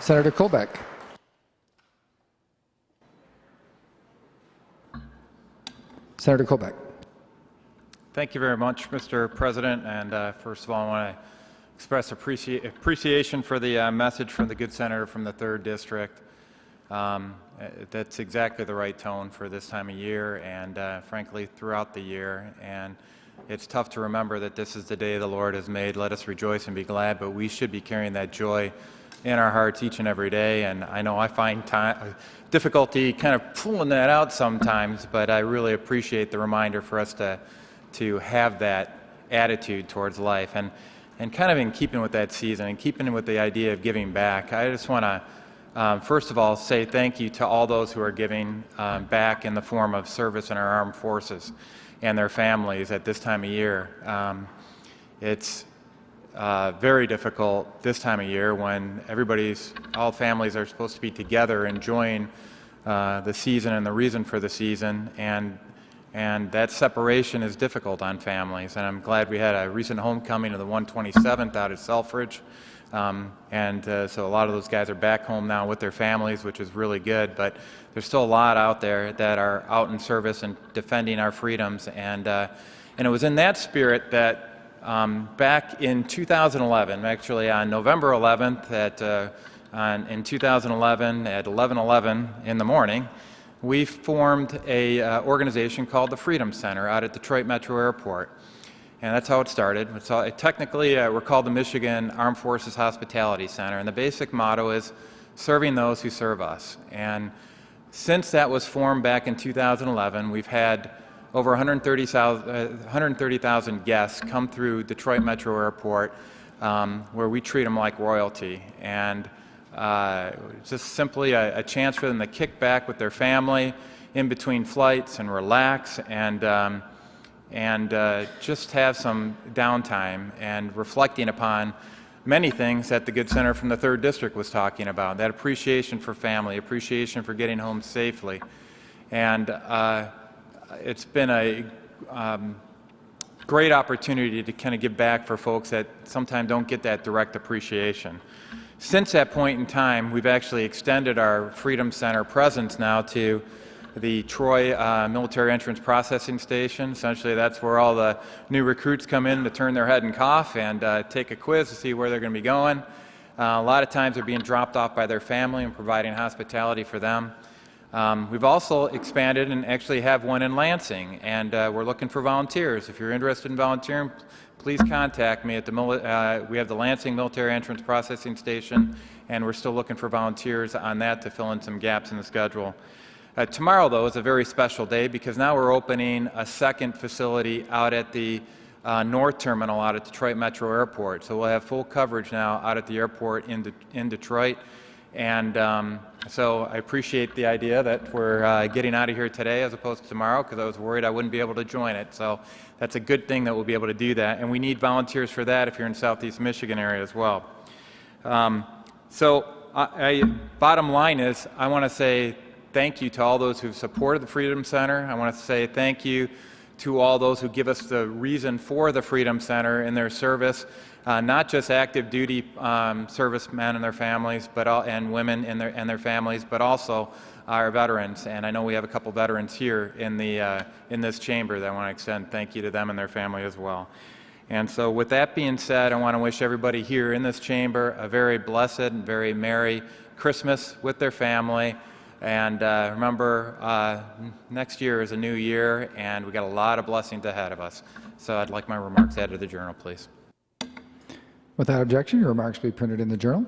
Senator Colbeck. Senator Colbeck. Thank you very much, Mr. President. And first of all, I want to express appreciation for the message from the good senator from the 3rd District. That's exactly the right tone for this time of year and frankly throughout the year. And it's tough to remember that this is the day the Lord has made. Let us rejoice and be glad, but we should be carrying that joy in our hearts each and every day. And I know I find difficulty kind of pulling that out sometimes, but I really appreciate the reminder for us to have that attitude towards life. And kind of in keeping with that season and keeping with the idea of giving back, I just want to first of all say thank you to all those who are giving back in the form of service in our armed forces and their families at this time of year. It's very difficult this time of year when all families are supposed to be together enjoying the season and the reason for the season, and that separation is difficult on families. And I'm glad we had a recent homecoming of the 127th out at Selfridge. So a lot of those guys are back home now with their families, which is really good. But there's still a lot out there that are out in service and defending our freedoms. And it was in that spirit that back in 2011, actually on November 11th in 2011 at 11:11 in the morning, we formed a organization called the Freedom Center out at Detroit Metro Airport. And that's how it started. Technically, we're called the Michigan Armed Forces Hospitality Center, and the basic motto is serving those who serve us. And since that was formed back in 2011, we've had over 130,000 guests come through Detroit Metro Airport, where we treat them like royalty. And just simply a chance for them to kick back with their family in between flights and relax and just have some downtime and reflecting upon many things that the good senator from the 3rd District was talking about, that appreciation for family, appreciation for getting home safely. And it's been a great opportunity to kind of give back for folks that sometimes don't get that direct appreciation. Since that point in time, we've actually extended our Freedom Center presence now to the Troy Military Entrance Processing Station. Essentially, that's where all the new recruits come in to turn their head and cough and take a quiz to see where they're going to be going. A lot of times they're being dropped off by their family and providing hospitality for them. We've also expanded and actually have one in Lansing, and we're looking for volunteers. If you're interested in volunteering, please contact me at we have the Lansing Military Entrance Processing Station, and we're still looking for volunteers on that to fill in some gaps in the schedule. Tomorrow, though, is a very special day because now we're opening a second facility out at the North Terminal out at Detroit Metro Airport. So we'll have full coverage now out at the airport in Detroit. And so I appreciate the idea that we're getting out of here today as opposed to tomorrow, because I was worried I wouldn't be able to join it. So that's a good thing that we'll be able to do that. And we need volunteers for that if you're in Southeast Michigan area as well. Bottom line is, I want to say thank you to all those who've supported the Freedom Center. I want to say thank you to all those who give us the reason for the Freedom Center in their service. Not just active duty servicemen and their families, and women and their families, but also our veterans. And I know we have a couple veterans here in this chamber that I want to extend thank you to them and their family as well. And so with that being said, I want to wish everybody here in this chamber a very blessed and very Merry Christmas with their family. And remember, next year is a new year, and we've got a lot of blessings ahead of us. So I'd like my remarks added to the journal, please. Without objection, your remarks be printed in the journal.